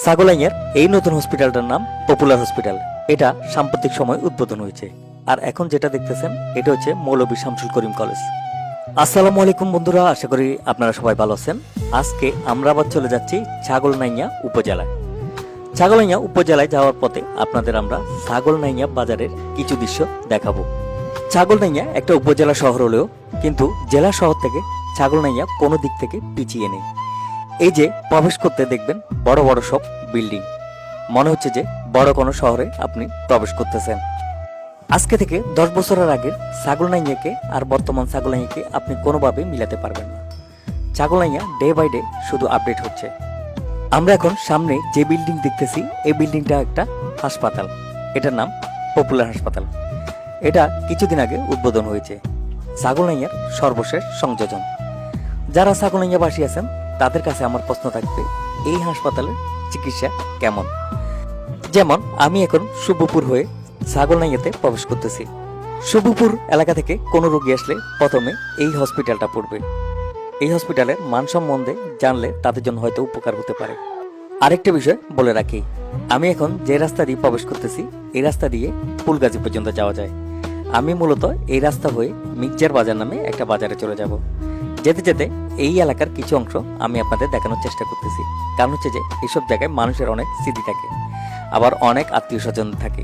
ছাগলাইয়ার এই নতুন হসপিটালটার নাম পপুলার হসপিটাল। এটা সাম্প্রতিক সময় উদ্বোধন হয়েছে। আর এখন যেটা দেখতেছেন এটা হচ্ছে মৌলভী শামসুল করিম কলেজ। আসসালামু আলাইকুম বন্ধুরা, আশা করি আপনারা সবাই ভালো আছেন। আজকে আমরা আবার চলে যাচ্ছি ছাগলনাইয়া উপজেলায়। ছাগলনাইয়া উপজেলায় যাওয়ার পথে আপনাদের আমরা ছাগলনাইয়া বাজারের কিছু দৃশ্য দেখাবো। ছাগলনাইয়া একটা উপজেলা শহর হলেও কিন্তু জেলা শহর থেকে ছাগলনাইয়া কোনো দিক থেকে পিছিয়ে নেই। এই যে প্রবেশ করতে দেখবেন বড় বড় সব বিল্ডিং, মনে হচ্ছে যে বড় কোনো শহরে আপনি প্রবেশ করতেছেন। আজকে থেকে 10 বছরের আগের ছাগলনাইয়াকে আর বর্তমান ছাগলনাইয়াকে আপনি কোনোভাবে মিলাতে পারবেন না। ছাগলনাইয়া ডে বাই ডে শুধু আপডেট হচ্ছে। আমরা এখন সামনে যে বিল্ডিং দেখতেছি এই বিল্ডিংটা একটা হাসপাতাল, এটার নাম পপুলার হাসপাতাল। এটা কিছুদিন আগে উদ্বোধন হয়েছে। ছাগলনাইয়ার সর্বশেষ সংযোজন। যারা ছাগলনাইয়াবাসী আছেন তাদের কাছে আমার প্রশ্ন থাকবে, এই হাসপাতালের চিকিৎসা কেমন? যেমন আমি এখন শুভপুর হয়ে ছাগলনাইয়াতে প্রবেশ করতেছি। শুভপুর এলাকা থেকে কোনো রোগী আসলে প্রথমে এই হসপিটালটা পড়বে। এই হসপিটালের মান সম্বন্ধে জানলে তাদের জন্য হয়তো উপকার হতে পারে। আরেকটা বিষয় বলে রাখি, আমি এখন যে রাস্তা দিয়ে প্রবেশ করতেছি এই রাস্তা দিয়ে ফুলগাজী পর্যন্ত যাওয়া যায়। আমি মূলত এই রাস্তা হয়ে মির্জার বাজার নামে একটা বাজারে চলে যাব। যেতে যেতে এই এলাকার কিছু অংশ আমি আপনাদের দেখানোর চেষ্টা করতেছি। কারণ হচ্ছে যে এইসব জায়গায় মানুষের অনেক স্মৃতি থাকে, আবার অনেক আত্মীয় স্বজন থাকে।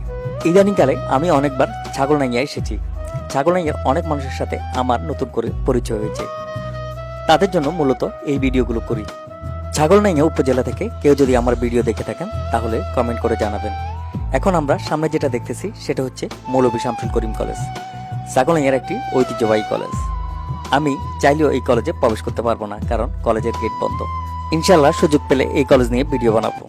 ইদানিংকালে আমি অনেকবার ছাগলনাইয়া এসেছি। ছাগলনাইয়ার অনেক মানুষের সাথে আমার নতুন করে পরিচয় হয়েছে। তাদের জন্য মূলত এই ভিডিওগুলো করি। ছাগলনাইয়া উপজেলা থেকে কেউ যদি আমার ভিডিও দেখে থাকেন তাহলে কমেন্ট করে জানাবেন। এখন আমরা সামনে যেটা দেখতেছি সেটা হচ্ছে মৌলভী শামসুল করিম কলেজ। ছাগলনাইয়ার একটি ঐতিহ্যবাহী কলেজ। আমি চাইলেও এই কলেজে প্রবেশ করতে পারবো না, কারণ কলেজের গেট বন্ধ। ইনশাল্লাহ সুযোগ পেলে এই কলেজ নিয়ে ভিডিও বানাবো।